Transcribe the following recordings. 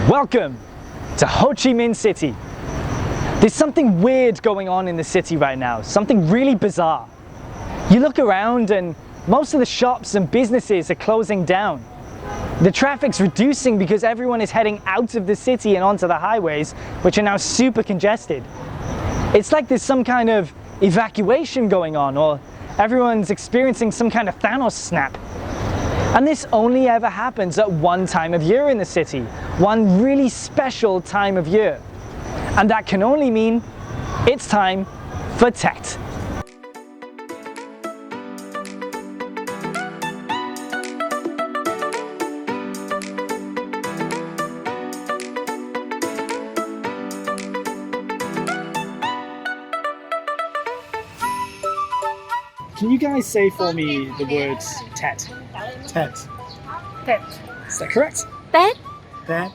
Welcome to Ho Chi Minh City. There's something weird going on in the city right now, something really bizarre. You look around and most of the shops and businesses are closing down. The traffic's reducing because everyone is heading out of the city and onto the highways, which are now super congested. It's like there's some kind of evacuation going on, or everyone's experiencing some kind of Thanos snap. And this only ever happens at one time of year in the city, one really special time of year. And that can only mean it's time for Tet. Can you guys say for me the words Tet? Tet. Tet. Is that correct? Tet. Tet.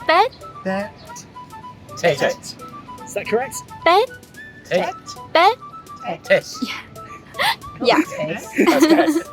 Tet. Tet. Tet. Is that correct? Tet. Tet. Tet. Tet. Yeah. That's good.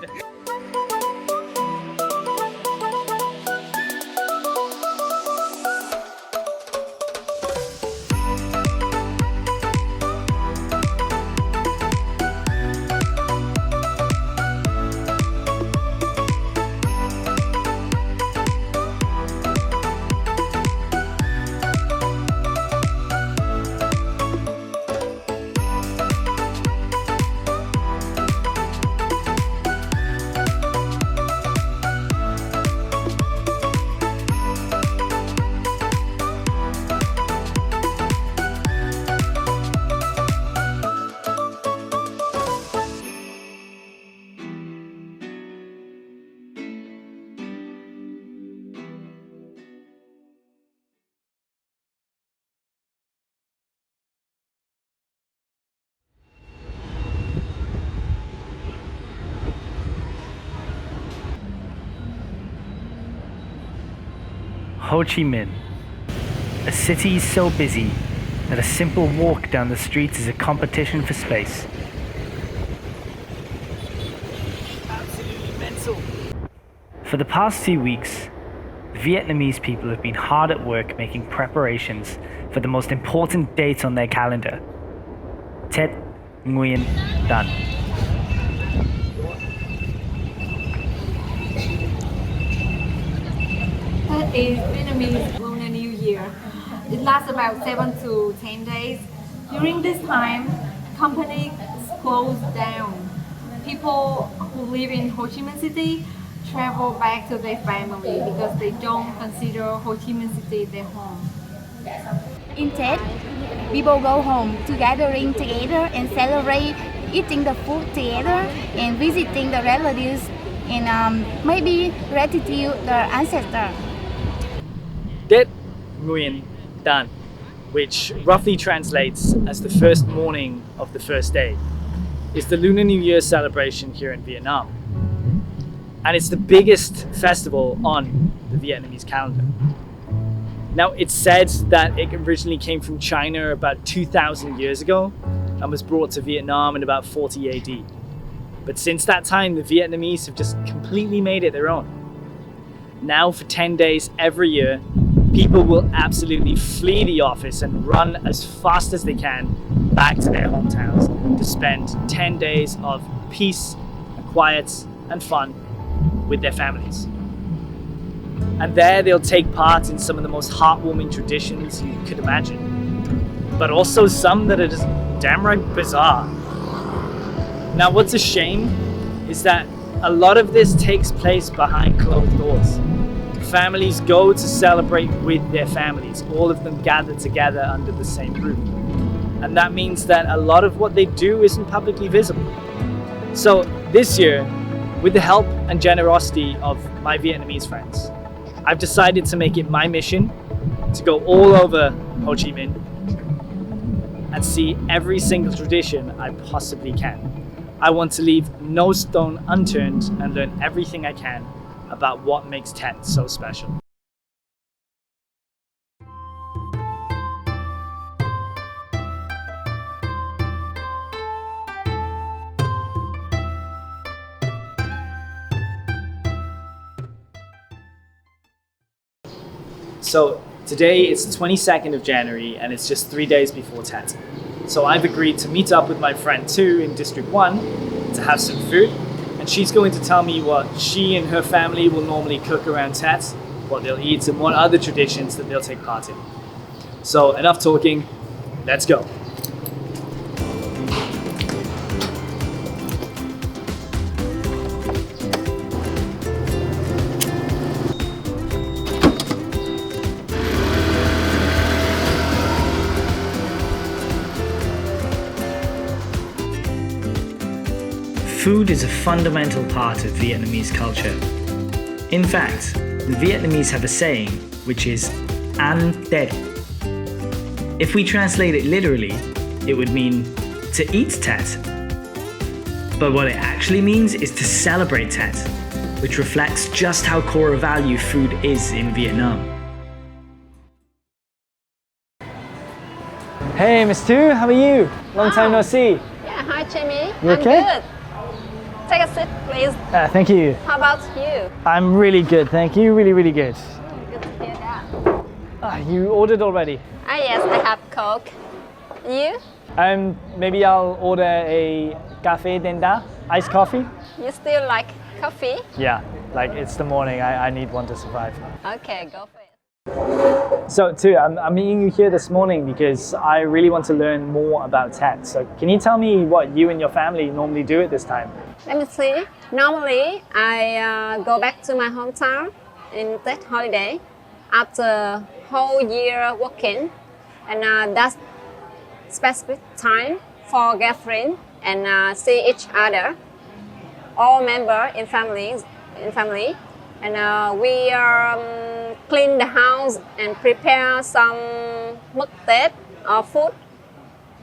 Ho Chi Minh, a city so busy that a simple walk down the streets is a competition for space. Absolutely mental. For the past 2 weeks, Vietnamese people have been hard at work making preparations for the most important date on their calendar, Tet Nguyen Dan. Tet is Vietnamese Lunar New Year. It lasts about 7 to 10 days. During this time, companies close down. People who live in Ho Chi Minh City travel back to their family because they don't consider Ho Chi Minh City their home. In Tet, people go home to gathering together and celebrate, eating the food together and visiting the relatives and maybe gratitude their ancestors. Tet Nguyen Dan, which roughly translates as the first morning of the first day, is the Lunar New Year celebration here in Vietnam. And it's the biggest festival on the Vietnamese calendar. Now, it's said that it originally came from China about 2,000 years ago and was brought to Vietnam in about 40 AD. But since that time, the Vietnamese have just completely made it their own. Now, for 10 days every year, people will absolutely flee the office and run as fast as they can back to their hometowns to spend 10 days of peace and quiet and fun with their families. And there they'll take part in some of the most heartwarming traditions you could imagine, but also some that are just damn right bizarre. Now, what's a shame is that a lot of this takes place behind closed doors. Families go to celebrate with their families, all of them gathered together under the same roof. And that means that a lot of what they do isn't publicly visible. So this year, with the help and generosity of my Vietnamese friends, I've decided to make it my mission to go all over Ho Chi Minh and see every single tradition I possibly can. I want to leave no stone unturned and learn everything I can about what makes Tet so special. So Today it's 22nd of January and it's just 3 days before Tet. So I've agreed to meet up with my friend 2 in District 1 to have some food, and she's going to tell me what she and her family will normally cook around Tet, what they'll eat, and what other traditions that they'll take part in. So enough talking, let's go. Food is a fundamental part of Vietnamese culture. In fact, the Vietnamese have a saying, which is Ăn Tet. If we translate it literally, it would mean to eat Tet. But what it actually means is to celebrate Tet, which reflects just how core a value food is in Vietnam. Hey, Miss Tu, how are you? Long time no see. Yeah, hi Jamie. You I'm okay? good. Take a seat, please. Thank you. How about you? I'm really good, thank you. Really good. Good to hear that. You ordered already? Yes, I have Coke. You? Maybe I'll order a café denda, iced coffee. You still like coffee? Yeah, like it's the morning. I need one to survive. Okay, go for it. So, Tu, I'm meeting you here this morning because I really want to learn more about Tet. So, can you tell me what you and your family normally do at this time? Let me see. Normally, I go back to my hometown in Tet holiday after whole year working, and that's specific time for gathering and see each other, all members in family, and we clean the house and prepare some mứt Tết or food,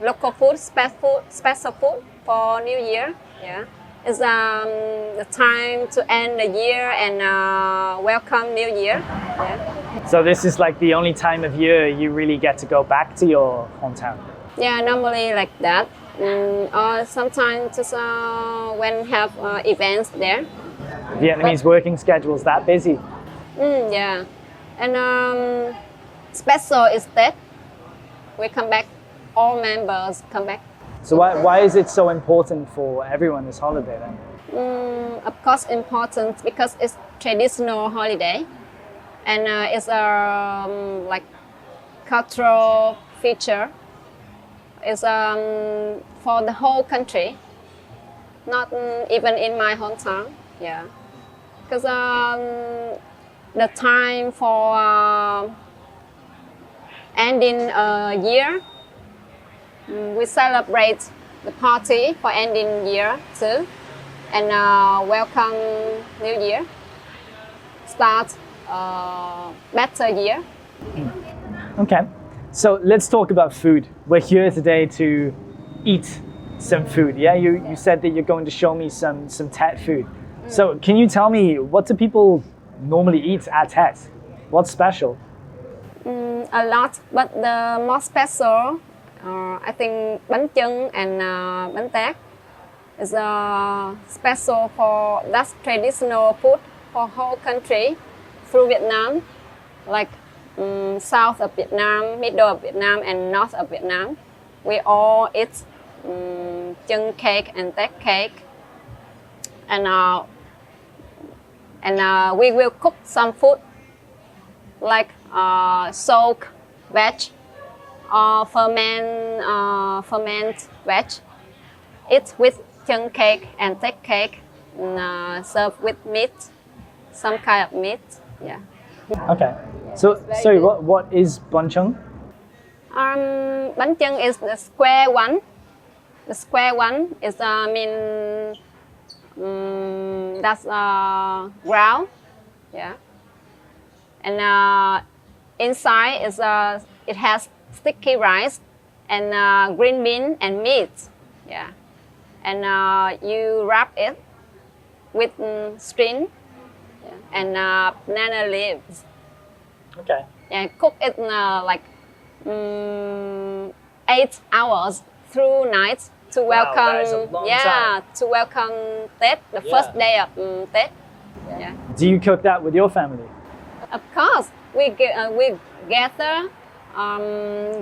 local food, special food for New Year. Yeah, it's the time to end the year and welcome New Year. Yeah. So this is like the only time of year you really get to go back to your hometown? Yeah, normally like that. Or sometimes just when have events there. Vietnamese working schedule's that busy? Yeah, and special is that we come back, all members come back. So why is it so important for everyone this holiday then? Of course important because it's traditional holiday, and it's a like cultural feature. It's for the whole country, not even in my hometown. Yeah, because the time for ending a year, we celebrate the party for ending year too, and welcome New Year, start better year. Okay, so let's talk about food. We're here today to eat some food. Yeah, you said that you're going to show me some Tet food. So can you tell me, what do people normally eat at Tet? What's special? A lot, but the most special, I think bánh chưng and bánh tét is special for that's traditional food for whole country through Vietnam, like south of Vietnam, middle of Vietnam, and north of Vietnam. We all eat chưng cake and tét cake, and we will cook some food like soak veg or ferment veg. Eat with chưng cake and tét cake, and serve with meat, some kind of meat. Yeah. Okay. So sorry, what is bánh chưng? Bánh chưng is the square one. The square one is that's ground, yeah. And inside is it has sticky rice and green bean and meat, yeah. And you wrap it with string, yeah, and banana leaves. Okay. And cook it like 8 hours through night to welcome. That is a long time. To welcome Tet, the first day of Tet. Yeah. Do you cook that with your family? Of course, we gather,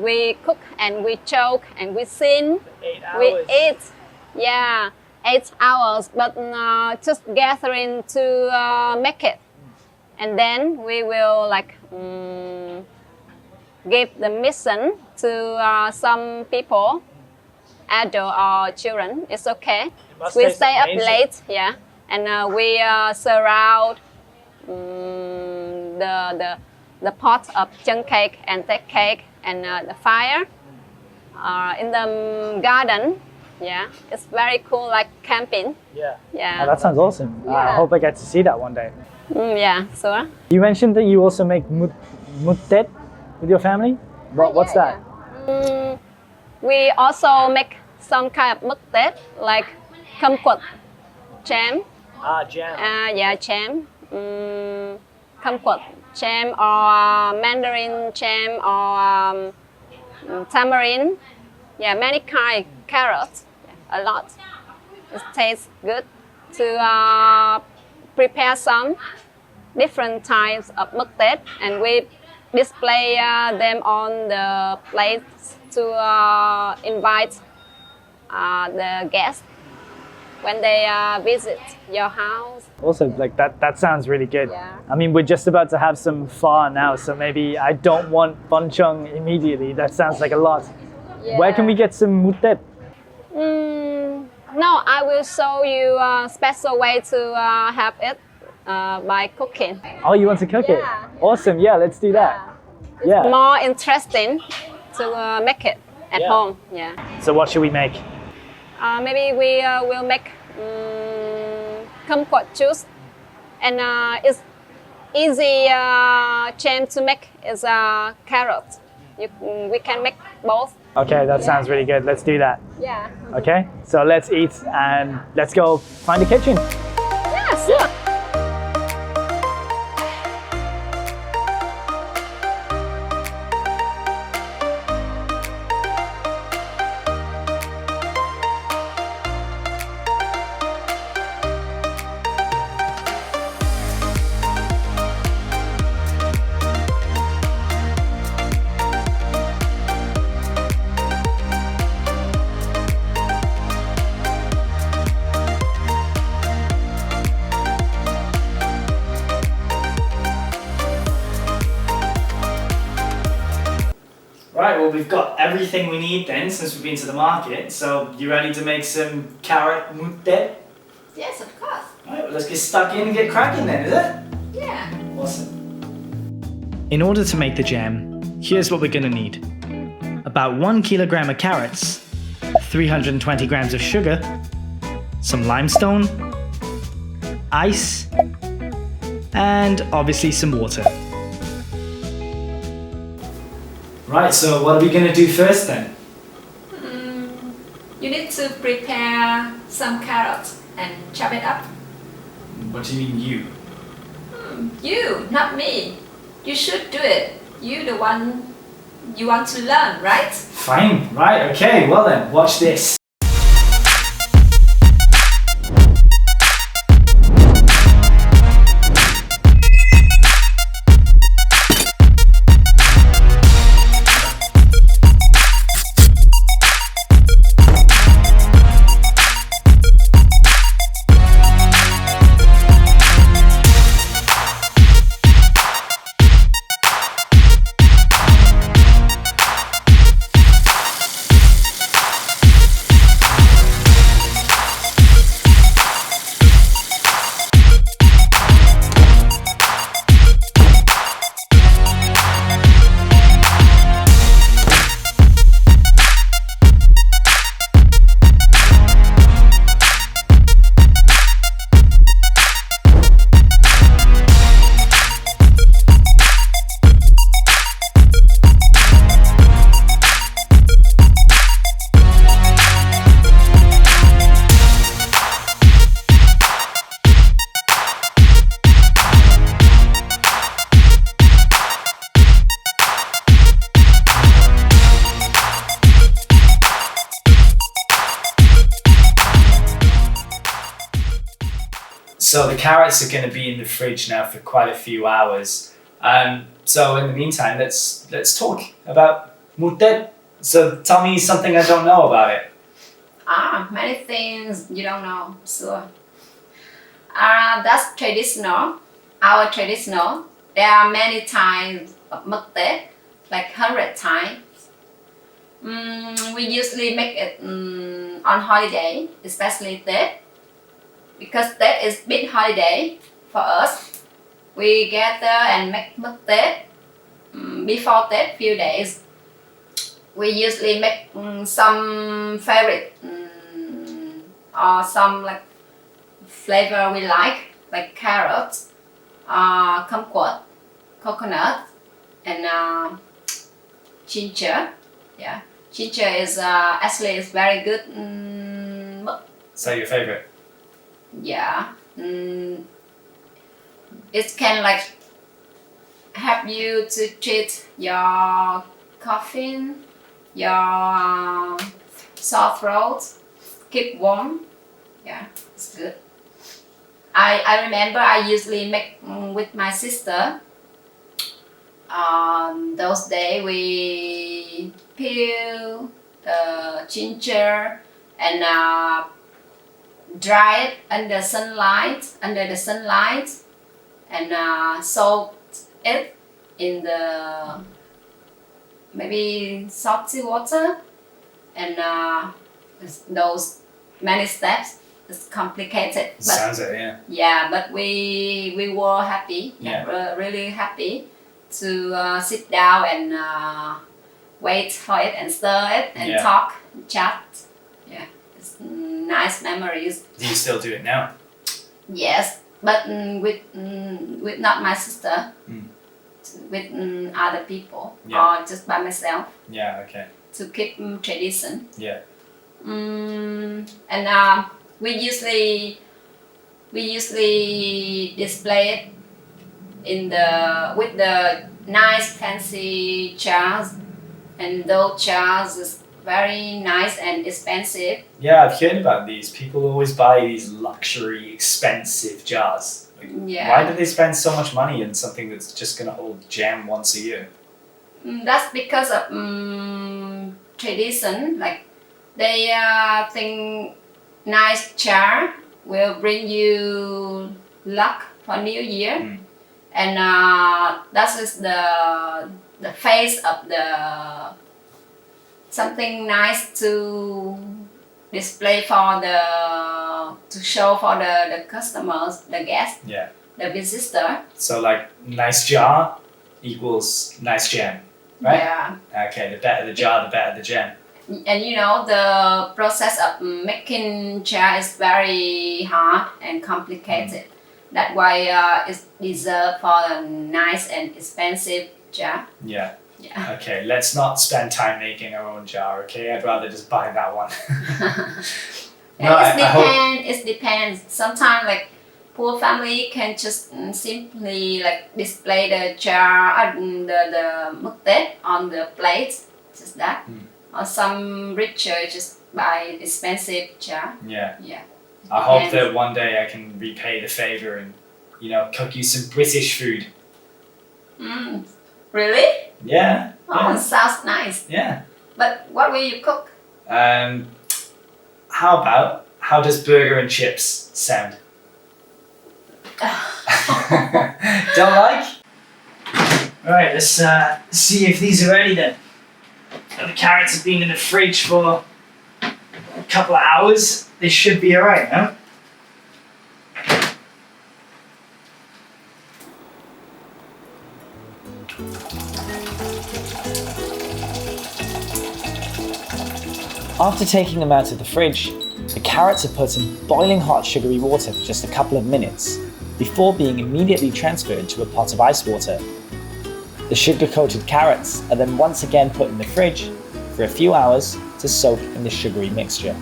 we cook and we choke and we sing. 8 hours. We eat, yeah, 8 hours, but just gathering to make it, and then we will like give the mission to some people, adult or children. It's okay. must We taste stay up amazing. late, yeah, and we surround the pot of chung cake and tet cake and the fire in the garden. Yeah, it's very cool, like camping. Yeah. Yeah. Oh, that sounds awesome. I Yeah. hope I get to see that one day. Yeah, sure. You mentioned that you also make mut tet with your family. What's that? We also make some kind of mứt Tết, like cơm quật, jam. Ah, jam. Yeah, jam. Cơm quật, jam, or mandarin jam, or tamarind. Yeah, many kind. Carrots, a lot. It tastes good. To prepare some different types of mứt Tết, and we display them on the plates to invite the guests when they visit your house. Also, like that sounds really good. Yeah. I mean, we're just about to have some pho now, so maybe I don't want bunchung immediately. That sounds like a lot. Where can we get some mut tet? No, I will show you a special way to have it by cooking. Oh, you want to cook it? Yeah. Awesome. Yeah, let's do that. Yeah. More interesting to make it at Yeah. home. Yeah. So what should we make? Maybe we will make kumquat juice, and it's easy jam to make. Is carrot. We can make both. Okay, that sounds really good. Let's do that. Yeah. Okay, so let's eat and let's go find a kitchen. Yes. Yeah. Right, well we've got everything we need then since we've been to the market. So you ready to make some carrot mut tet? Yes, of course. Alright, well let's get stuck in and get cracking then, is it? Yeah. Awesome. In order to make the jam, here's what we're gonna need. About 1 kilogram of carrots, 320 grams of sugar, some limestone, ice, and obviously some water. Right, so what are we gonna do first then? You need to prepare some carrots and chop it up. What do you mean you? You, not me. You should do it. You the one you want to learn, right? Fine, right, okay, well then, watch this. So the carrots are going to be in the fridge now for quite a few hours. So in the meantime, let's talk about Mu Tet. So tell me something I don't know about it. Many things you don't know. Sure. That's traditional. Our traditional. There are many types of mực Tết, like 100 types. We usually make it on holiday, especially Tết, because Tết is big holiday for us. We gather and make mực Tết before Tết few days. We usually make some favorite or some like flavor we like carrots, kumquat, coconut, and ginger. Yeah, ginger is actually is very good. So your favorite? Yeah, it can like help you to treat your coughing, your sore throat, keep warm. Yeah, it's good. I remember I usually make with my sister. Those days we peel the ginger and dry it under the sunlight, and soak it in the maybe salty water, and those many steps. It's complicated. But Sounds it, yeah. yeah, but we were happy. Yeah. Really happy to sit down and wait for it and stir it and Yeah. talk, chat. Yeah, it's nice memories. Do you still do it now? Yes, but with not my sister, with other people, Yeah. or just by myself Yeah, okay. to keep tradition. Yeah. And we usually display it in with the nice fancy jars, and those jars is very nice and expensive. Yeah, I've heard about these. People always buy these luxury, expensive jars. Like, Yeah. why do they spend so much money in something that's just going to hold jam once a year? That's because of tradition. Like they think nice jar will bring you luck for New Year, and that is the face of the something nice to display to show for the customers, the guests, Yeah. the visitor. So like nice jar equals nice jam, right? Yeah. Okay, the better the jar, the better the jam. And you know the process of making jar is very hard and complicated. That's why it's deserved for a nice and expensive jar. Yeah. Yeah. Okay, let's not spend time making our own jar, okay? I'd rather just buy that one. No, It depends. Sometimes like poor family can just simply like display the jar, the mực Tết on the plate, just that. Or some richer just buy expensive jar. Yeah. Yeah. I hope that one day I can repay the favor and, cook you some British food. Really? Yeah. Oh, sounds nice. Yeah. But what will you cook? How does burger and chips sound? Don't like? Alright, let's see if these are ready then. The carrots have been in the fridge for a couple of hours. They should be alright now. After taking them out of the fridge, the carrots are put in boiling hot sugary water for just a couple of minutes before being immediately transferred to a pot of ice water. The sugar-coated carrots are then once again put in the fridge for a few hours to soak in the sugary mixture.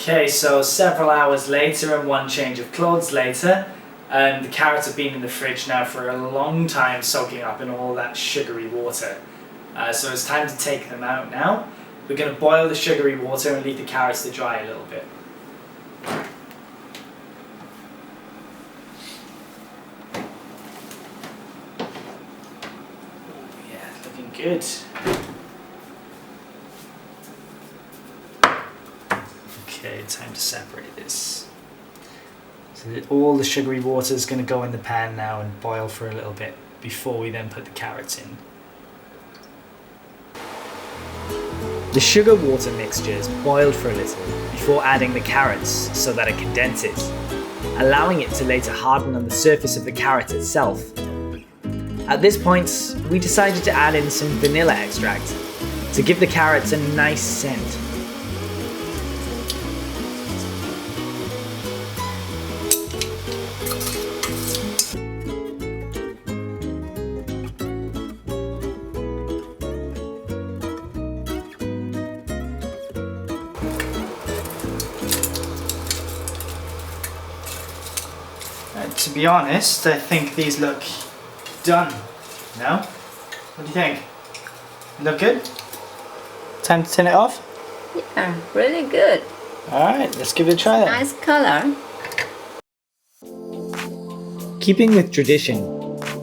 Okay, so several hours later and one change of clothes later, and the carrots have been in the fridge now for a long time, soaking up in all that sugary water. So it's time to take them out now. We're going to boil the sugary water and leave the carrots to dry a little bit. Yeah, it's looking good. Okay, time to separate this. So that all the sugary water is going to go in the pan now and boil for a little bit before we then put the carrots in. The sugar water mixture is boiled for a little before adding the carrots so that it condenses, allowing it to later harden on the surface of the carrot itself. At this point, we decided to add in some vanilla extract to give the carrots a nice scent. To be honest, I think these look done. No? What do you think? Look good? Time to turn it off? Yeah, really good. Alright, let's give it a try then. Nice color. Keeping with tradition,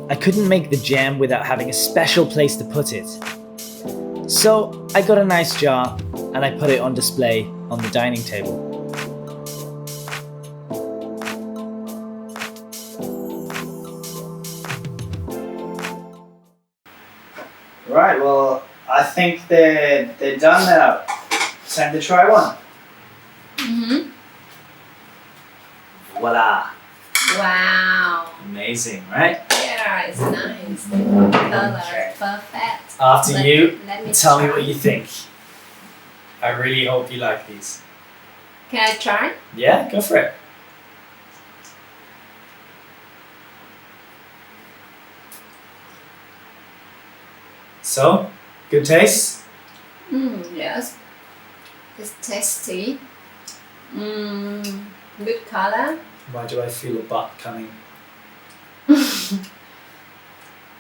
I couldn't make the jam without having a special place to put it. So I got a nice jar and I put it on display on the dining table. Right, well, I think they're done now. Time to try one. Mm-hmm. Voila. Wow. Amazing, right? Yeah, it's nice. Color, Okay. perfect. After you, let me tell me try. what you think. I really hope you like these. Can I try? Yeah, go for it. So, good taste? Yes. It's tasty. Good color. Why do I feel a butt coming?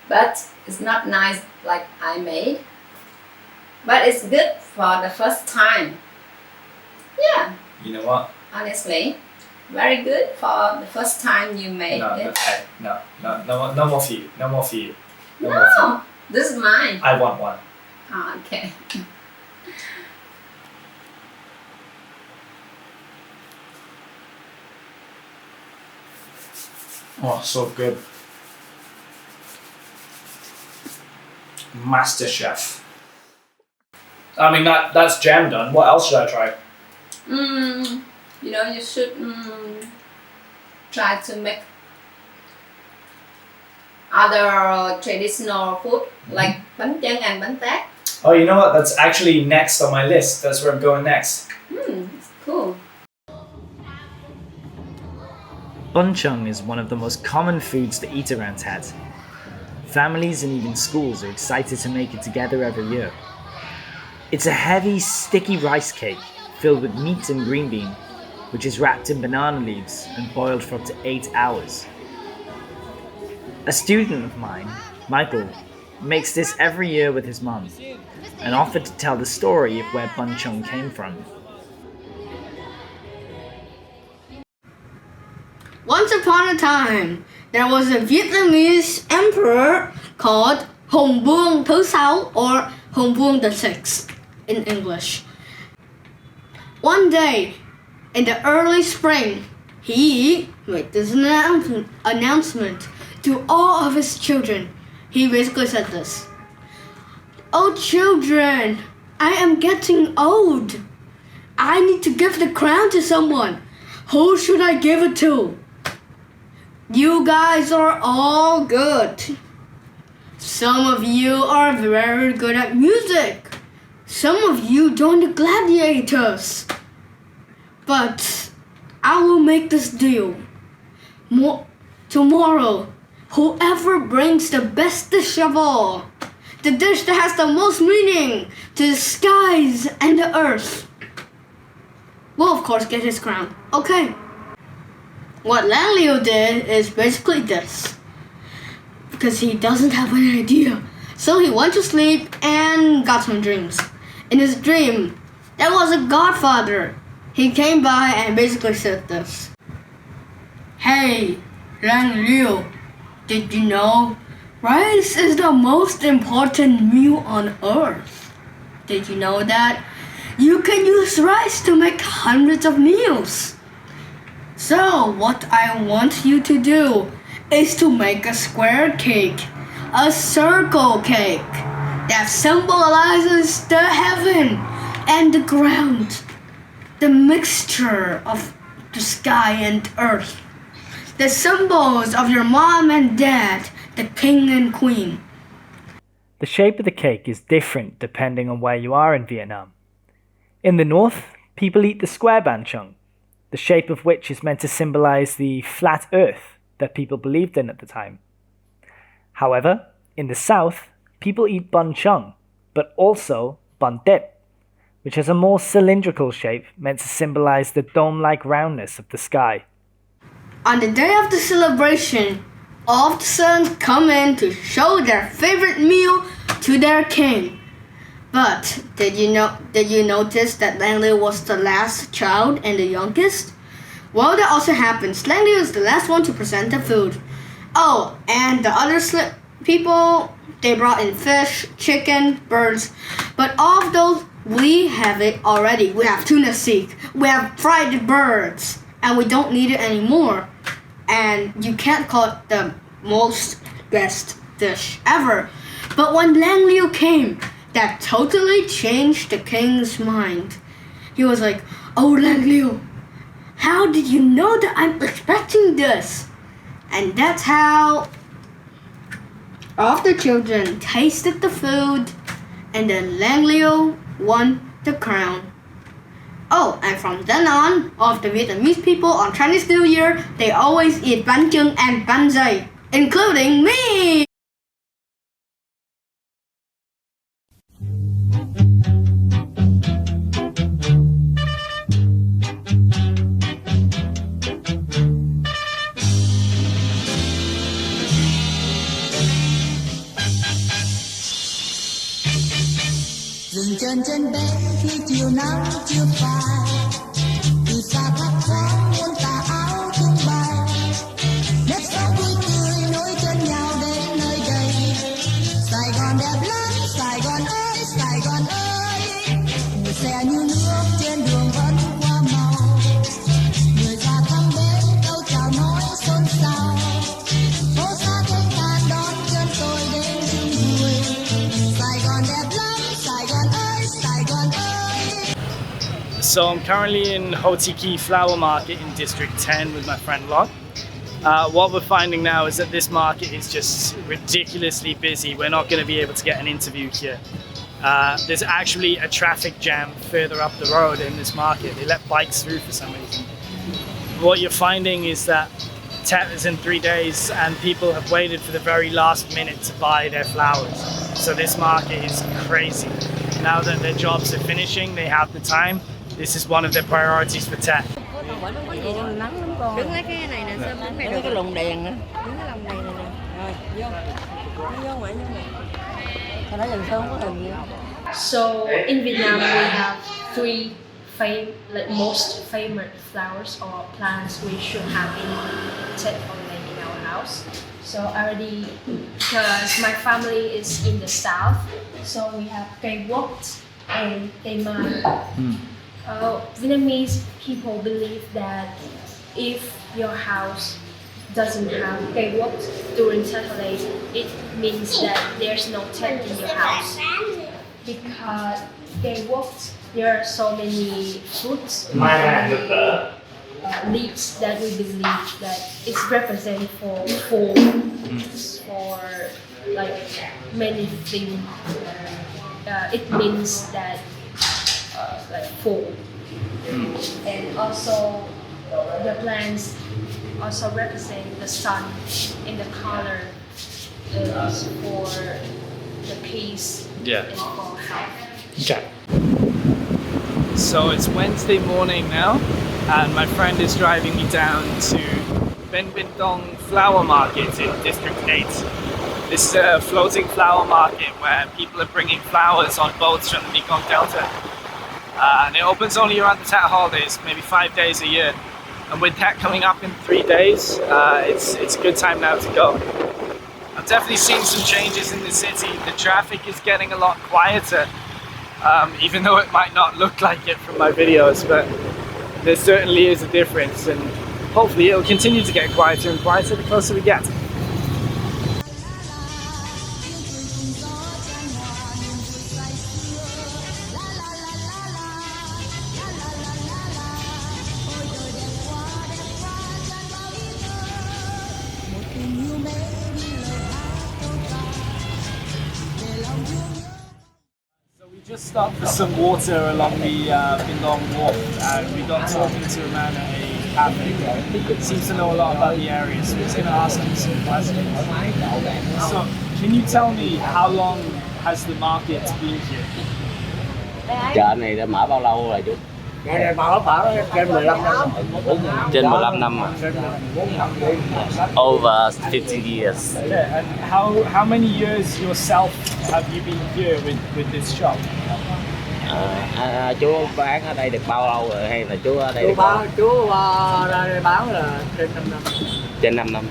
But it's not nice like I made. But it's good for the first time. Yeah, You know what? honestly. Very good for the first time you made No, it. hey, no more for you. No more for you. No more for you. No, this is mine. I want one. Oh, okay. Oh, so good. Master Chef. I mean, that's jam done. What else should I try? You should try to make other traditional food like bánh chưng and bánh tét. Oh, you know what? That's actually next on my list. That's where I'm going next. It's cool. Bun chung is one of the most common foods to eat around Tet. Families and even schools are excited to make it together every year. It's a heavy, sticky rice cake filled with meat and green bean, which is wrapped in banana leaves and boiled for up to 8 hours. A student of mine, Michael, makes this every year with his mum and offered to tell the story of where bun chung came from. Once upon a time, there was a Vietnamese emperor called Hùng Vương thứ sáu or Hùng Vương the Sixth in English. One day, in the early spring, he made this announcement to all of his children. He basically said this: "Oh children, I am getting old. I need to give the crown to someone. Who should I give it to? You guys are all good. Some of you are very good at music. Some of you joined the gladiators. But I will make this deal. Tomorrow, whoever brings the best dish of all, the dish that has the most meaning to the skies and the earth, will of course get his crown. Okay. What Lang Liu did is basically this. Because he doesn't have an idea. So he went to sleep and got some dreams. In his dream, there was a godfather. He came by and basically said this. Hey, Lang Liu, did you know rice is the most important meal on earth? Did you know that? You can use rice to make hundreds of meals. So what I want you to do is to make a square cake, a circle cake that symbolizes the heaven and the ground, the mixture of the sky and earth, the symbols of your mom and dad, the king and queen. The shape of the cake is different depending on where you are in Vietnam. In the north, people eat the square banh chung, the shape of which is meant to symbolize the flat earth that people believed in at the time. However, in the south, people eat banh chung, but also banh tet, which has a more cylindrical shape meant to symbolize the dome-like roundness of the sky. On the day of the celebration, all of the sons come in to show their favorite meal to their king. But did you notice that Lang Liu was the last child and the youngest? Well, that also happens. Lang Liu is the last one to present the food. Oh, and the other people, they brought in fish, chicken, birds. But all of those, we have it already. We have tuna seek, we have fried birds, and we don't need it anymore. And you can't call it the most best dish ever. But when Lang Liu came, that totally changed the king's mind. He was like, oh, Lang Liu, how did you know that I'm expecting this? And that's how all of the children tasted the food, and then Lang Liu won the crown. Oh, and from then on, all of the Vietnamese people on Chinese New Year, they always eat bánh chưng and bánh dày, including me! Dừng chân trên bến khi chiều nắng chưa phai, từ xa thác thoáng muôn tà áo tung bay, nếp sống vui tươi nối chân nhau đến nơi đây. Sài Gòn đẹp lắm, Sài Gòn ơi, Sài Gòn ơi, người xe như nước trên đường vẫn qua màu, người ra thăm bến câu chào nói xôn xao, phố xa thanh thản đón chân tôi đến chung vui. Sài Gòn đẹp lắm. So I'm currently in Ho Chi Ki Flower Market in District 10 with my friend Lot. What we're finding now is that this market is just ridiculously busy. We're not going to be able to get an interview here. There's actually a traffic jam further up the road in this market. They let bikes through for some reason. What you're finding is that Tet is in 3 days and people have waited for the very last minute to buy their flowers. So this market is crazy. Now that their jobs are finishing, they have the time. This is one of their priorities for Tet. Đứng lấy cái này nè, xem đứng này được cái lồng đèn nè. Đứng cái lồng đèn này nè. Rồi, vô ngoài vô ngoài. Sao nãy giờ sao không có hình gì. So in Vietnam we have three most favorite flowers or plants we should have in Tet holiday in our house. So already, because my family is in the south, so we have cây quất and cây mai. Vietnamese people believe that if your house doesn't have cây quất during Tet holiday, it means that there's no Tet in your house. Because cây quất, there are so many fruits, leaves that we believe that it's represent for food, for like many things. It means that like food, and also the plants also represent the sun, and the color is for the peace and for health. Okay. So it's Wednesday morning now, and my friend is driving me down to Ben Bintong Flower Market in District 8. This is a floating flower market where people are bringing flowers on boats from the Mekong Delta. And it opens only around the Tet holidays, maybe 5 days a year. And with Tet coming up in 3 days, it's a good time now to go. I've definitely seen some changes in the city. The traffic is getting a lot quieter, even though it might not look like it from my videos, but there certainly is a difference, and hopefully it'll continue to get quieter and quieter the closer we get. We just stopped for some water along the Furlong Wharf, and we got talking to a man at a cafe. He seems to know a lot about the area, so we're just going to ask him some questions. So, can you tell me how long has the market been here? Chợ này đã mở bao lâu rồi chú? Ngày này mở trên 15 năm. Trên 15 năm mà. Over 50 years. Okay, and how many years yourself have you been here with this shop? Chú bán ở đây được bao lâu rồi hay là chú ở đây? Chú ra đây bán là trên 5 năm. Trên 5 năm.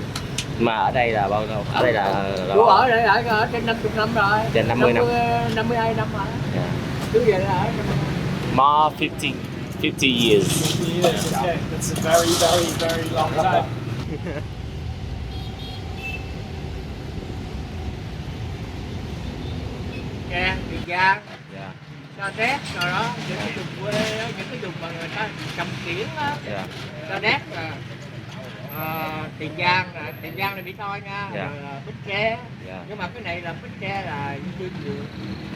Mà ở đây là bao lâu? Ở đây là chú ở đây ở trên 50 năm rồi. Trên 50 năm. 52 năm rồi. Yeah. Chú về là ở More 50 years. 50 years, okay. That's a very, very, very long time. Tiền Giang, Yeah. Sa Đéc rồi đó, những cái vùng quê đó, những cái vùng mà người ta trồng kiển á, Yeah. Sa Đéc là Tiền Giang là Mỹ Tho nha, Yeah. rồi Bến Tre, Yeah. nhưng mà cái này là Bến Tre là Dương Dược.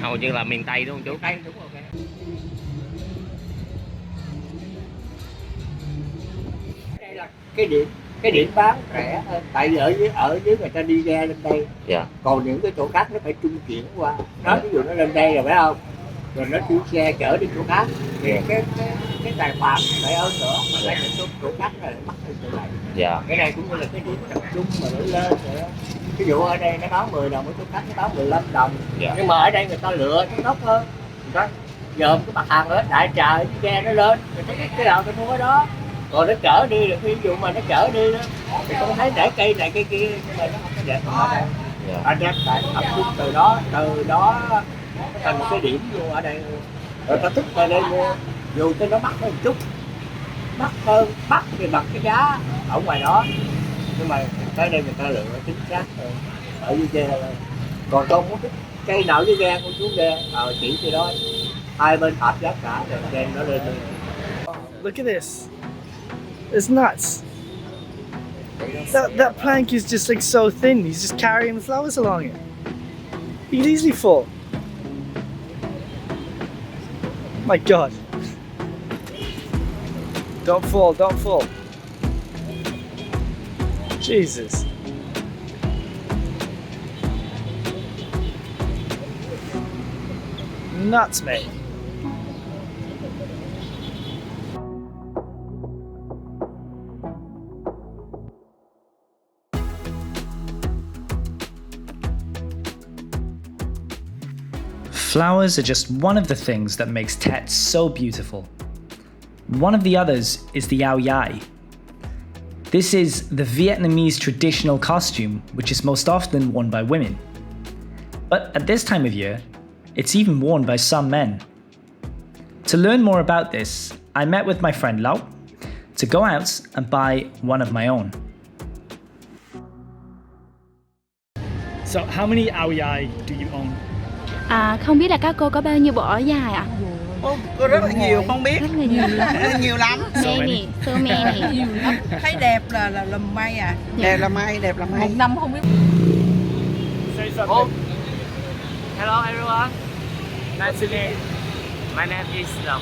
Hầu như là miền Tây đúng không chú? Tây đúng rồi. Đây là cái điểm bán rẻ hơn, tại vì ở dưới người ta đi ghe lên đây. Dạ. Còn những cái chỗ khác nó phải trung chuyển qua, nó ví dụ nó lên đây rồi phải không, rồi nó chuyển xe chở đi chỗ khác thì cái tài khoản phải hơn nữa, mà lại chỗ khác là mắc hơn chỗ này. Dạ. Cái này cũng như là cái điểm tập trung mà nó lên rồi. Ví dụ ở đây nó bán 10 đồng, ở chỗ khác nó bán 15 đồng. Dạ. Nhưng mà ở đây người ta lựa nó tốt hơn. Đó, giờ cái mặt hàng đó đại trà cái ghe nó lên, rồi cái nào tôi mua cái đó. Rồi nó chở đi, được ví dụ mà nó chở đi đó thì tôi thấy để cây này cây kia nhưng mà nó không có đẹp ở đây. Anh em tại tập trung từ đó thành một cái điểm vô ở đây, rồi ta thích ở đây mua, dù cái nó mắc hơn một chút, mắc hơn bắt thì bằng cái giá ở ngoài đó, nhưng mà tới đây người ta lựa chính xác rồi ở dưới ghe rồi. Còn tôi muốn thích cây nào dưới ghe con xuống ghe chỉ thì đó, hai bên hợp giá cả rồi đem nó lên. Look at this. It's nuts. That plank is just like so thin. He's just carrying the flowers along it. He could easily fall. My God. Don't fall, don't fall. Jesus. Nuts, mate. Flowers are just one of the things that makes Tet so beautiful. One of the others is the ao dai. This is the Vietnamese traditional costume, which is most often worn by women. But at this time of year, it's even worn by some men. To learn more about this, I met with my friend Lau to go out and buy one of my own. So how many ao dai do you own? Không biết là các cô có bao nhiêu bộ áo dài ạ? Có rất là nhiều, không biết. Rất là nhiều lắm. Nhiều lắm. Many, so many. Thấy đẹp là may à. Đẹp là may, đẹp là may. Một năm không biết. Say something. Hello everyone. Nice to meet you. My name is Long.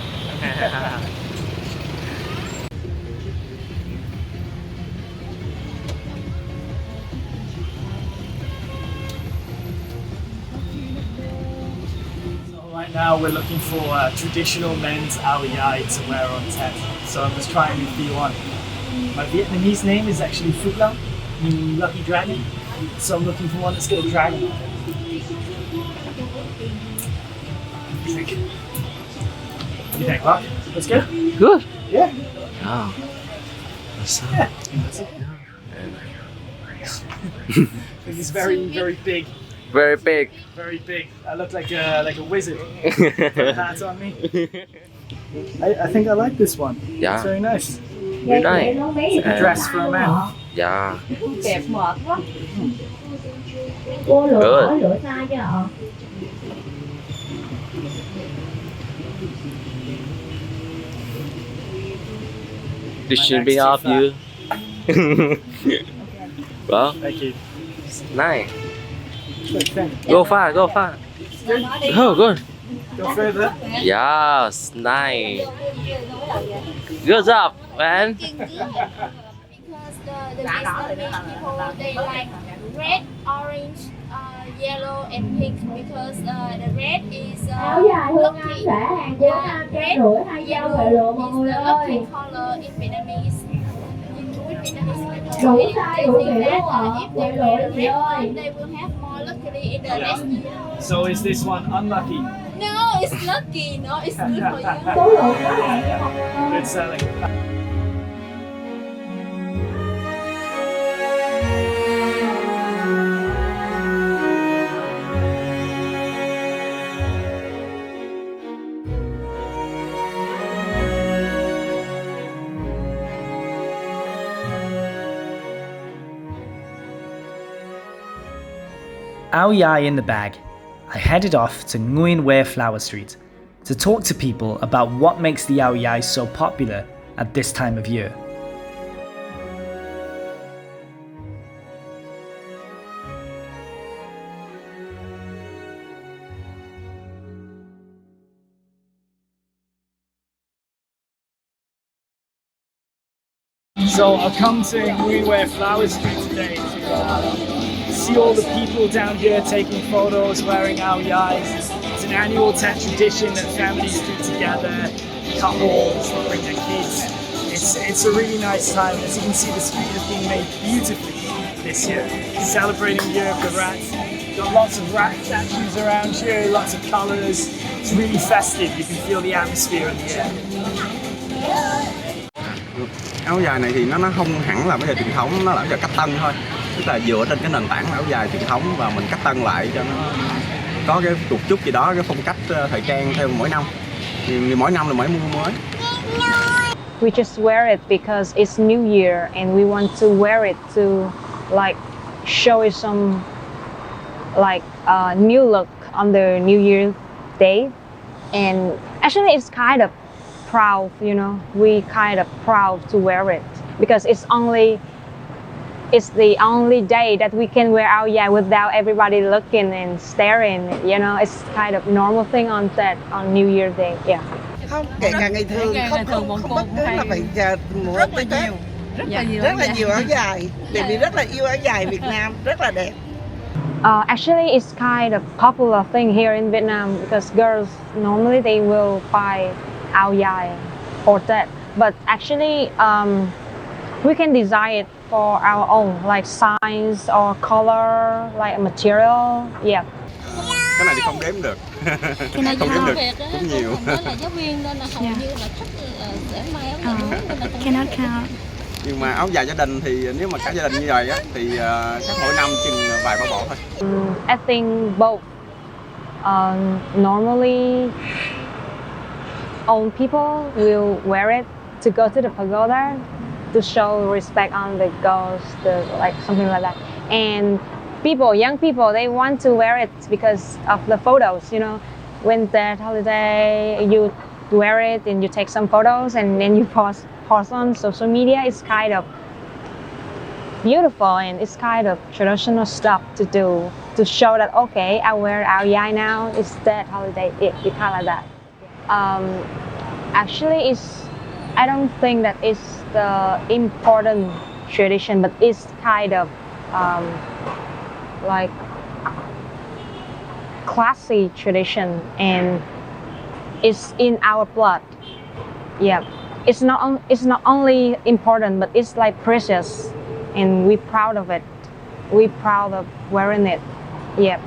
Right now we're looking for traditional men's ao dai to wear on Tet. So I'm just trying a few on. My Vietnamese name is actually Furlong, meaning lucky dragon. So I'm looking for one that's got a dragon on it. What do you think? What do you think, Mark? That's good? Good. Yeah? Oh. That's Yeah. That's it. I think it's very, very big. very big. Very big. I look like a wizard. Put a hat on me. I think I like this one. Yeah. It's very nice. Very nice. It's like a dress for a man. Yeah. Đẹp mệt quá. Good. This should be off you. Well, Thank you. nice. Thank you. Go far, go far. Oh, good. Go further. Yes, nice. Good job, man. Because the Vietnamese people, they like red, orange, yellow and pink because the red is lucky. Yeah, red, yellow is the lucky color in Vietnamese. They think that if they wear the red one, they will have more luckily in the next year. So is this one unlucky? No, it's lucky. No, it's good for you. Good selling. Ao Dai in the bag, I headed off to Nguyen Hue Flower Street to talk to people about what makes the Ao Dai so popular at this time of year. So I've come to Nguyen Hue Flower Street today to see all the people down here taking photos wearing ao dais. It's an annual Tet tradition that families do together, couples bring their kids. It's a really nice time. As you can see, the street has been made beautifully this year, celebrating the year of the rat. Got lots of rat statues around here, lots of colours. It's really festive. You can feel the atmosphere in the air. Áo dài này thì nó không hẳn là bây giờ truyền thống, nó là bây giờ cách tân thôi, tức là dựa trên cái nền tảng áo dài truyền thống và mình cách tân lại cho nó có cái một chút gì đó, cái phong cách thời trang theo mỗi năm, thì mỗi năm là mỗi mua mới. We just wear it because it's New Year and we want to wear it to like show it some like new look on the New Year day. And actually it's kind of proud, you know, we kind of proud to wear it because it's the only day that we can wear ao dai without everybody looking and staring, you know. It's kind of normal thing on that on New Year day. Yeah. Không, kể cả ngày thường không bất cứ là phải giờ mua rất là nhiều, rất là nhiều áo dài, tại vì rất là yêu áo dài Việt Nam, rất là đẹp. Actually, it's kind of popular thing here in Vietnam because girls normally they will buy ao dai or that, but actually we can design it for our own, like size or color, like material. Yeah. Cái này thì không đếm được. Không đếm được, cũng nhiều. Là giáo viên nên là hầu như là thích để may áo dài nên là Cannot count. Nhưng mà áo dài gia đình thì nếu mà cả gia đình như vậy á thì chắc mỗi năm chừng vài ba bộ thôi. I think both. Normally, old people will wear it to go to the pagoda to show respect on the ghost, like something like that. And young people, they want to wear it because of the photos, you know. When that holiday, you wear it and you take some photos and then you post on social media. It's kind of beautiful and it's kind of traditional stuff to do to show that, okay, I wear ao dai now, it's that holiday, it kind of that. Actually, I don't think that it's the important tradition, but it's kind of like classy tradition, and It's in our blood. Yeah, it's not only important, but it's like precious, and we're proud of it. We're proud of wearing it. Yeah.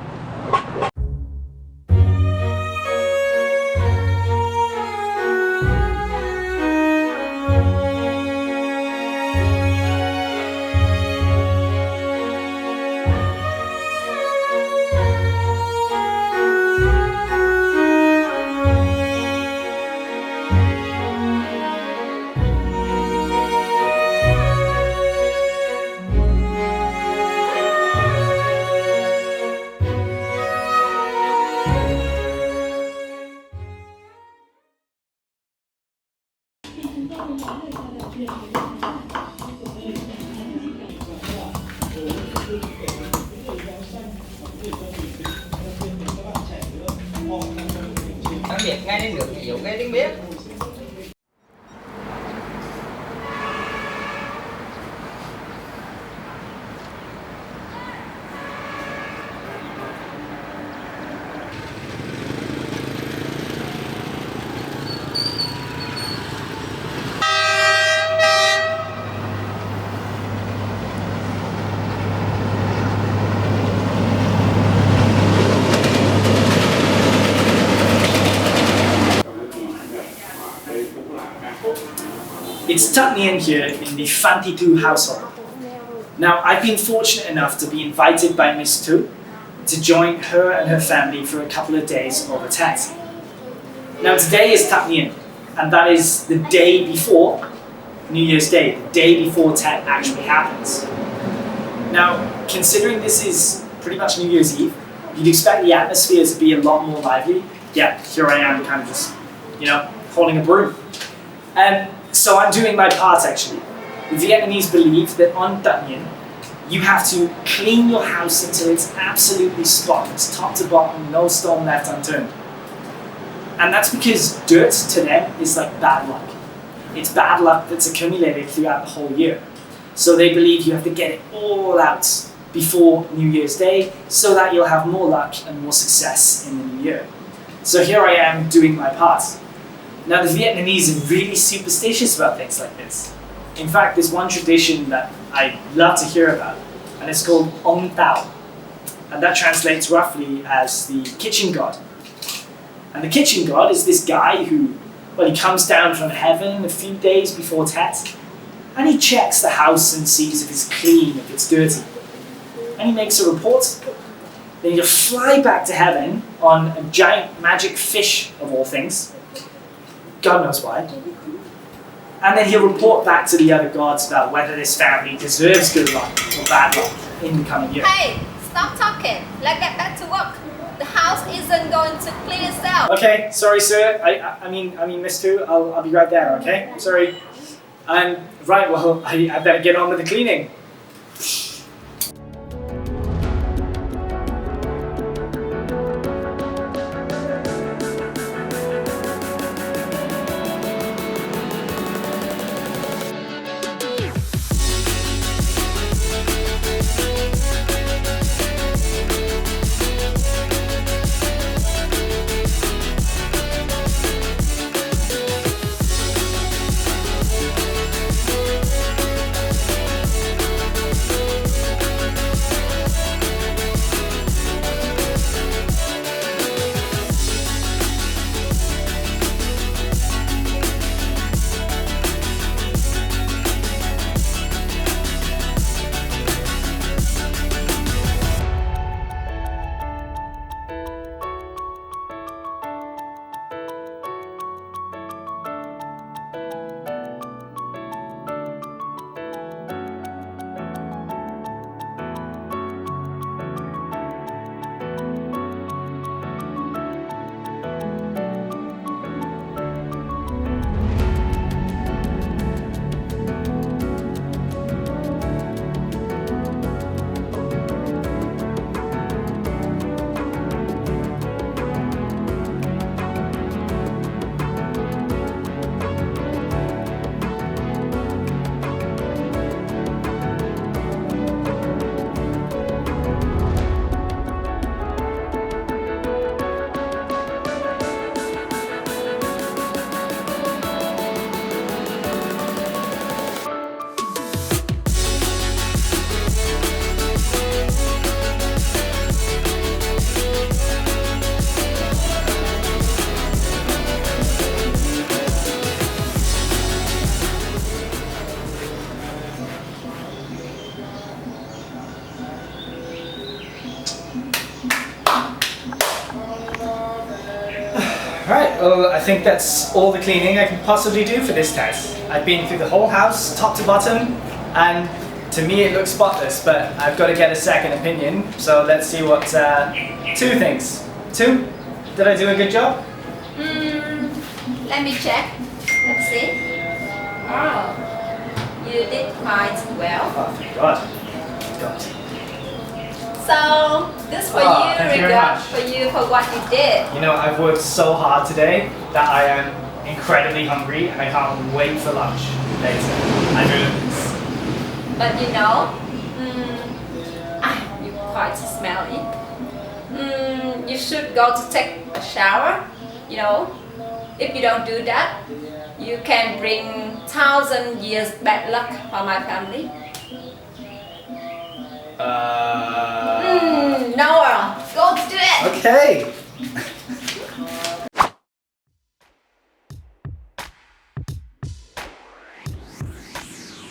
Tiếng Việt ngay đến được, hiểu ngay tiếng biết. It's Tat Nguyen here in the Phan Thi Tu household. Now, I've been fortunate enough to be invited by Miss Tu to join her and her family for a couple of days over Tet. Now, today is Tat Nguyen, and that is the day before New Year's Day, the day before Tet actually happens. Now, considering this is pretty much New Year's Eve, you'd expect the atmosphere to be a lot more lively. Yeah, here I am kind of just, holding a broom. And so I'm doing my part actually. The Vietnamese believe that on Tat Nguyen, you have to clean your house until it's absolutely spotless, top to bottom, no stone left unturned. And that's because dirt to them is like bad luck. It's bad luck that's accumulated throughout the whole year. So they believe you have to get it all out before New Year's Day so that you'll have more luck and more success in the new year. So here I am doing my part. Now the Vietnamese are really superstitious about things like this. In fact, there's one tradition that I love to hear about, and it's called Ông Tao. And that translates roughly as the kitchen god. And the kitchen god is this guy who, he comes down from heaven a few days before Tet, and he checks the house and sees if it's clean, if it's dirty. And he makes a report. Then he'll fly back to heaven on a giant magic fish of all things. God knows why. And then he'll report back to the other gods about whether this family deserves good luck or bad luck in the coming year. Hey, stop talking. Let's get back to work. The house isn't going to clean itself. Okay, sorry, sir. I mean, Miss Tu, I'll be right there. Okay, sorry. Right. Well, I better get on with the cleaning. Well, I think that's all the cleaning I can possibly do for this test. I've been through the whole house, top to bottom, and to me it looks spotless, but I've got to get a second opinion, so let's see what two things. Two? Did I do a good job? Let me check. Let's see. Oh, you did quite well. Oh, thank God. God. So, this for Oh, thank you you, very regard much. for you for what you did. You know, I've worked so hard today that I am incredibly hungry and I can't wait for lunch later. I know this. But you know, you're quite smelly. You should go to take a shower. You know, if you don't do that, you can bring 1,000 years bad luck for my family. No, go do it. Okay.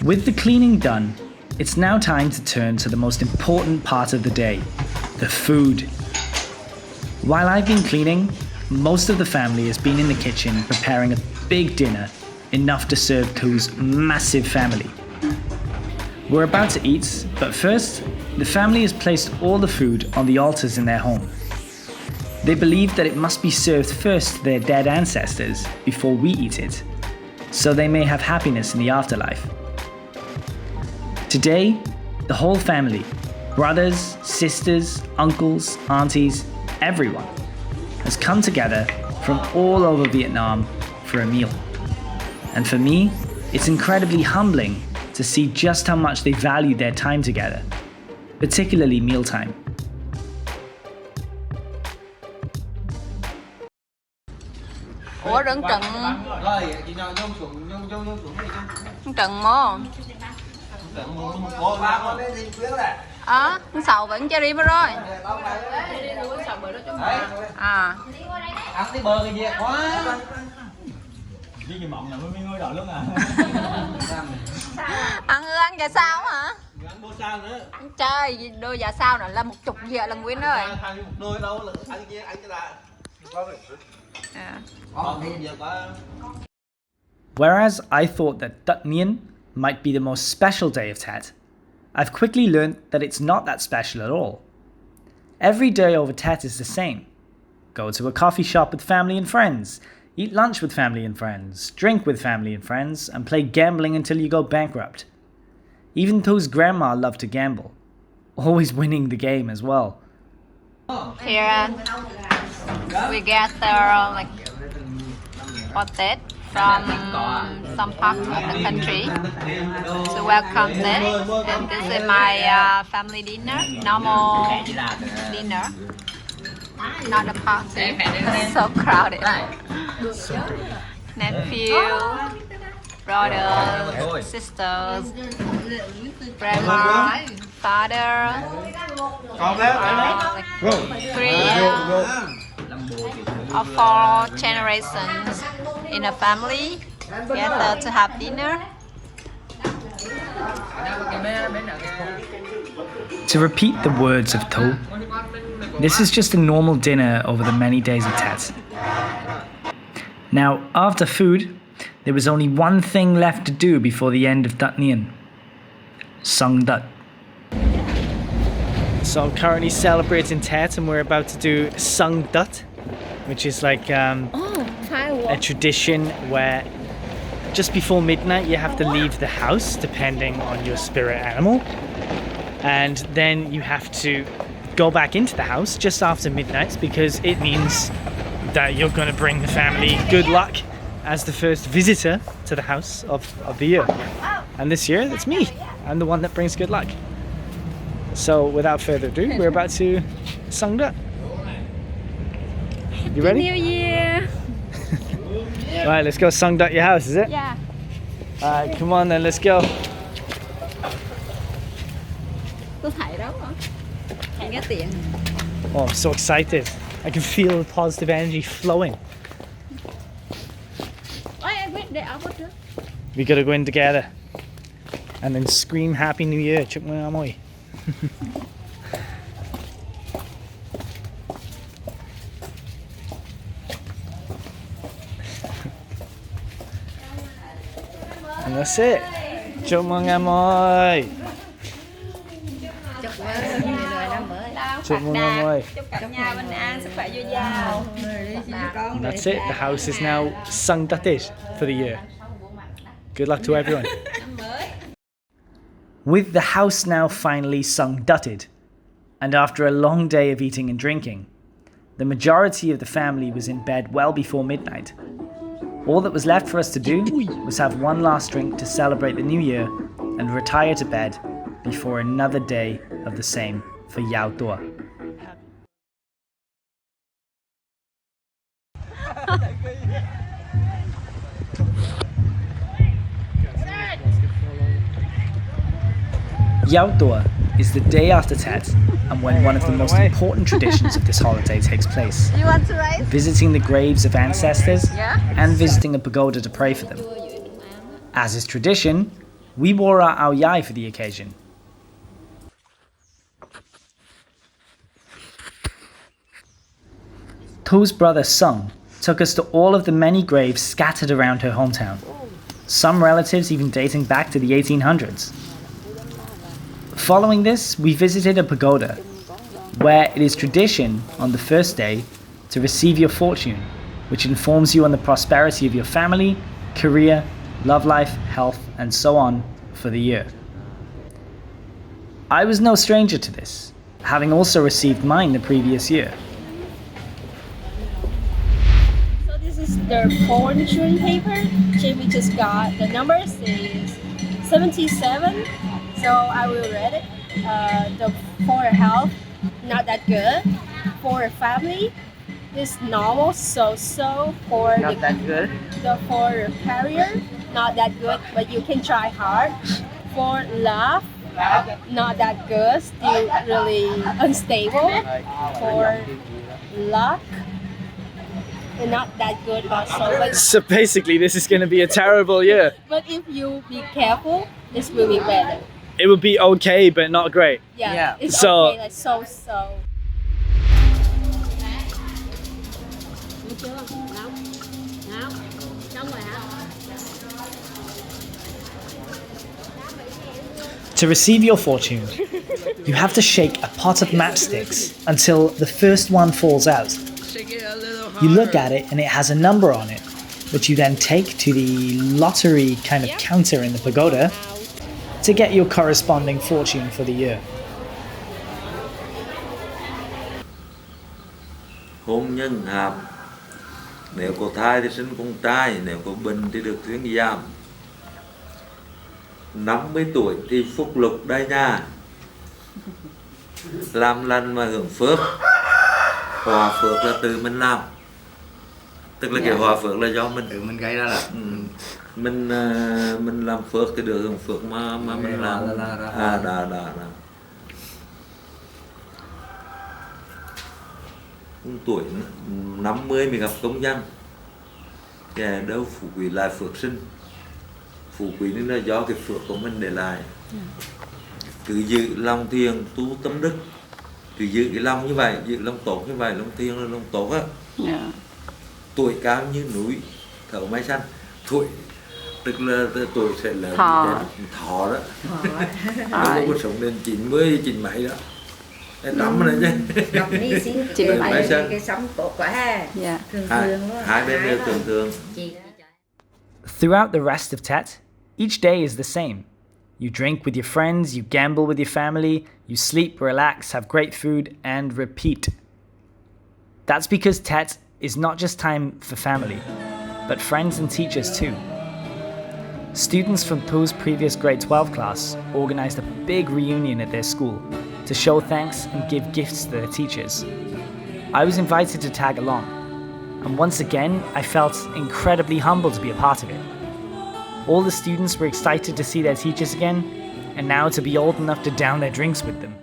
With the cleaning done, it's now time to turn to the most important part of the day, the food. While I've been cleaning, most of the family has been in the kitchen preparing a big dinner, enough to serve Thu's massive family. We're about to eat, but first, the family has placed all the food on the altars in their home. They believe that it must be served first to their dead ancestors before we eat it, so they may have happiness in the afterlife. Today, the whole family, brothers, sisters, uncles, aunties, everyone, has come together from all over Vietnam for a meal. And for me, it's incredibly humbling to see just how much they value their time together, particularly mealtime. Ủa rừng trần trần mô sầu vẫn chơi đi rồi à ăn cái bơ cái gì quá cái gì mộng là mới ngồi đợi luôn à ăn giờ sao hả ăn bô sao nữa trời đôi giờ sao là 10 giờ lần Nguyên rồi ăn một đôi đâu là ăn cái là Whereas I thought that Tet Mien might be the most special day of Tet, I've quickly learned that it's not that special at all. Every day over Tet is the same. Go to a coffee shop with family and friends, eat lunch with family and friends, drink with family and friends, and play gambling until you go bankrupt. Even Thu's grandma loved to gamble, always winning the game as well. Here we gather like for Tet from some parts of the country to welcome Tet, and this is my family dinner, normal dinner, not a party. It's so crowded. Nephew, brothers, sisters, grandma, father, like 3 or 4 generations in a family together to have dinner. To repeat the words of Thu, this is just a normal dinner over the many days of Tet. Now, after food, there was only one thing left to do before the end of Tet Mien. Sung Tet. So I'm currently celebrating Tet and we're about to do Sung Tet, which is like a tradition where just before midnight you have to leave the house depending on your spirit animal, and then you have to go back into the house just after midnight because it means that you're going to bring the family good luck as the first visitor to the house of the year. And this year it's me. I'm the one that brings good luck. So without further ado, we're about to Sung Tet. You ready? New Year! Right, let's go Sung Tet your house, is it? Yeah. Alright, come on then, let's go. Tôi thấy đâu hả? Nghe tiếng. Oh, I'm so excited. I can feel the positive energy flowing. We gotta go in together and then scream Happy New Year. Chúc mừng năm mới. And that's it. Chúc mừng em ơi. Chúc mừng em ơi. And that's it. The house is now sung tatted for the year. Good luck to everyone. With the house now finally sung dutted, and after a long day of eating and drinking, the majority of the family was in bed well before midnight. All that was left for us to do was have one last drink to celebrate the new year and retire to bed before another day of the same for Yao Tua. Yao Tua is the day after Tet and when one of the most important traditions of this holiday takes place. You want to race? Visiting the graves of ancestors and visiting a pagoda to pray for them. As is tradition, we wore our ao yai for the occasion. To's brother Sung took us to all of the many graves scattered around her hometown. Some relatives even dating back to the 1800s. Following this, we visited a pagoda, where it is tradition on the first day to receive your fortune, which informs you on the prosperity of your family, career, love life, health, and so on for the year. I was no stranger to this, having also received mine the previous year. So this is the fortune paper. Jamie just got the numbers is 77. So I will read it. For health, not that good. For family, it's normal, so. For Not that good. For career, not that good, but you can try hard. For love, not that good, still really unstable. For luck, not that good also. But So basically, this is going to be a terrible year. But if you be careful, this will be better. It would be okay, but not great. Yeah. It's So- okay, like so. To receive your fortune, you have to shake a pot of matchsticks until the first one falls out. You look at it and it has a number on it, which you then take to the lottery kind of counter in the pagoda to get your corresponding fortune for the year. Hôn nhân hợp. Nếu có thai thì sinh con trai, nếu có bệnh thì được thuyên giảm. 50 tuổi thì phúc lục đây nha. Làm lành mà hưởng phước. Hòa phước là tự mình làm. Tức là cái hòa phước là do mình tự mình gây ra là mình làm phước thì được hưởng phước mà mình làm. Đó. Tuổi 50 mới gặp công danh. Kẻ đâu phú quý lại phước sinh. Phú quý nên là do cái phước của mình để lại. Cứ giữ lòng thiền tu tâm đức. Cứ giữ cái lòng như vậy, giữ lòng tốt như vậy, lòng thiền là lòng tốt á. Tuổi cao như núi, thở mái xanh. Tuổi tức là tuổi sẽ là thọ đó. Nó có sống đến 90, 90 đó. Cái tắm này chứ. Ngọc Ni xin cái sống tốt quá ha. Thường thường luôn. Hai bên đều thường thường. Throughout the rest of Tet, each day is the same. You drink with your friends, you gamble with your family, you sleep, relax, have great food, and repeat. That's because Tet is not just time for family, but friends and teachers too. Students from Thu's previous grade 12 class organized a big reunion at their school to show thanks and give gifts to their teachers. I was invited to tag along, and once again I felt incredibly humbled to be a part of it. All the students were excited to see their teachers again, and now to be old enough to down their drinks with them.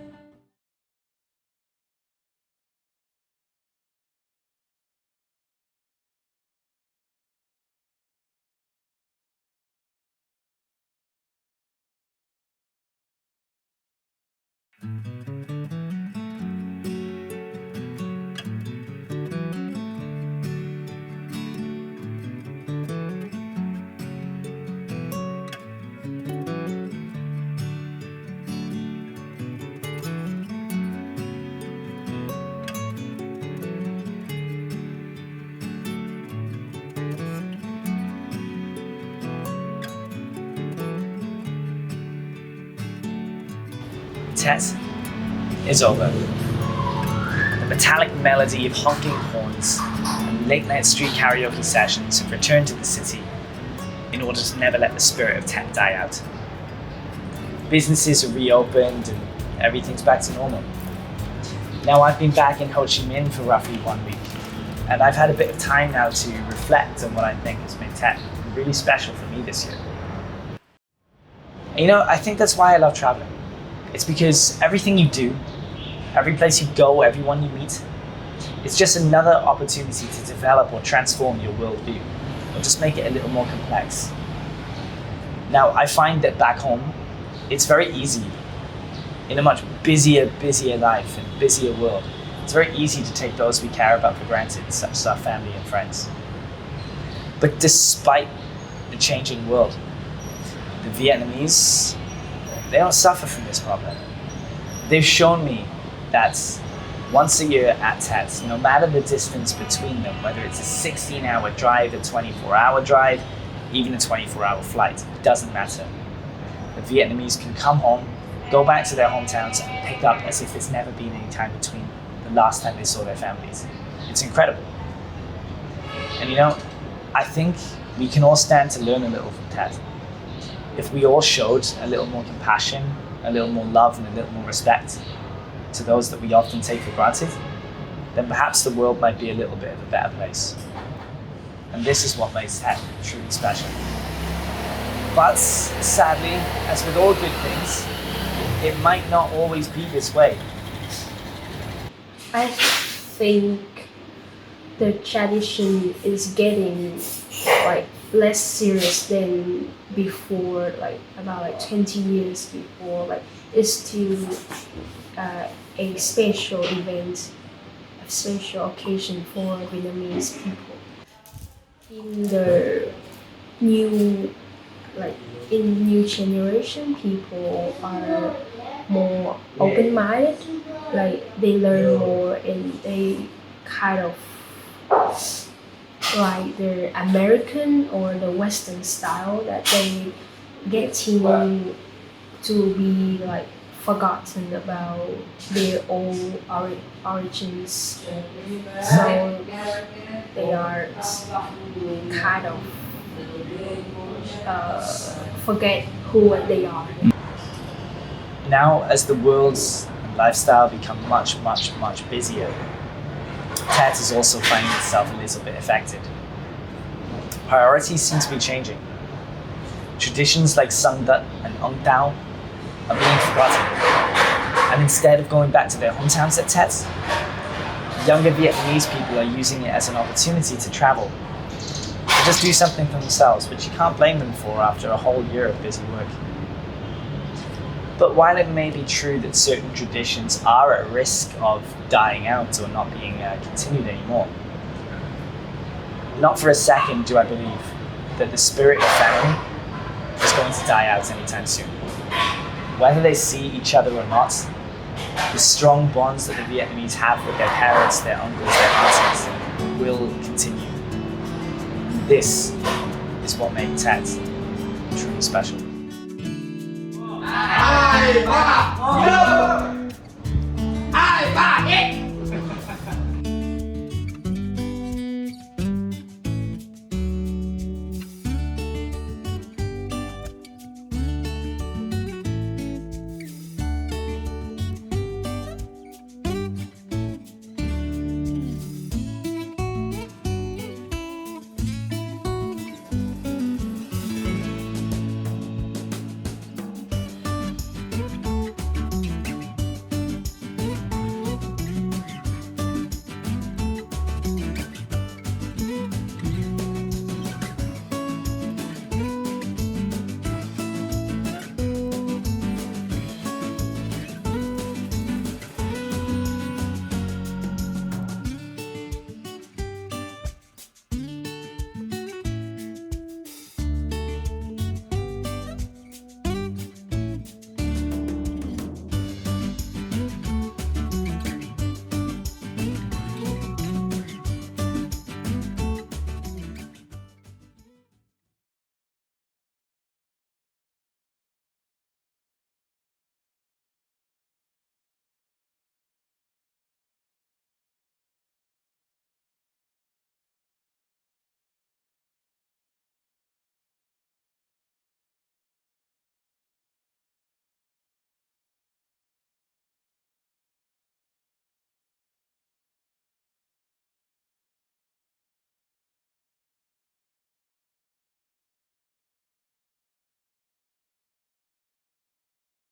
Tet is over. The metallic melody of honking horns and late-night street karaoke sessions have returned to the city in order to never let the spirit of Tet die out. Businesses are reopened and everything's back to normal. Now I've been back in Ho Chi Minh for roughly 1 week, and I've had a bit of time now to reflect on what I think has made Tet really special for me this year. And I think that's why I love traveling. It's because everything you do, every place you go, everyone you meet, it's just another opportunity to develop or transform your worldview, or just make it a little more complex. Now, I find that back home, it's very easy, in a much busier life and busier world, it's very easy to take those we care about for granted, such as our family and friends. But despite the changing world, the Vietnamese, they don't suffer from this problem. They've shown me that once a year at Tet, no matter the distance between them, whether it's a 16-hour drive, a 24-hour drive, even a 24-hour flight, it doesn't matter. The Vietnamese can come home, go back to their hometowns and pick up as if there's never been any time between the last time they saw their families. It's incredible. And I think we can all stand to learn a little from Tet. If we all showed a little more compassion, a little more love and a little more respect to those that we often take for granted, then perhaps the world might be a little bit of a better place. And this is what makes Tet truly special. But sadly, as with all good things, it might not always be this way. I think the tradition is getting less serious than before, about 20 years before. It's still a special event, a special occasion for Vietnamese people. In the new generation, people are more open-minded, they learn more and they kind of like the American or the Western style that they getting to be forgotten about their own origins. So they are kind of forget who they are. Now, as the world's lifestyle become much busier, Tet is also finding itself a little bit affected. Priorities seem to be changing. Traditions like Sung Dut and Ong Tao are being forgotten. And instead of going back to their hometowns at Tet, younger Vietnamese people are using it as an opportunity to travel, to just do something for themselves, which you can't blame them for after a whole year of busy work. But while it may be true that certain traditions are at risk of dying out or not being continued anymore, not for a second do I believe that the spirit of family is going to die out anytime soon. Whether they see each other or not, the strong bonds that the Vietnamese have with their parents, their uncles, their aunties will continue. And this is what makes Tet truly special. 2, 3, 4, go!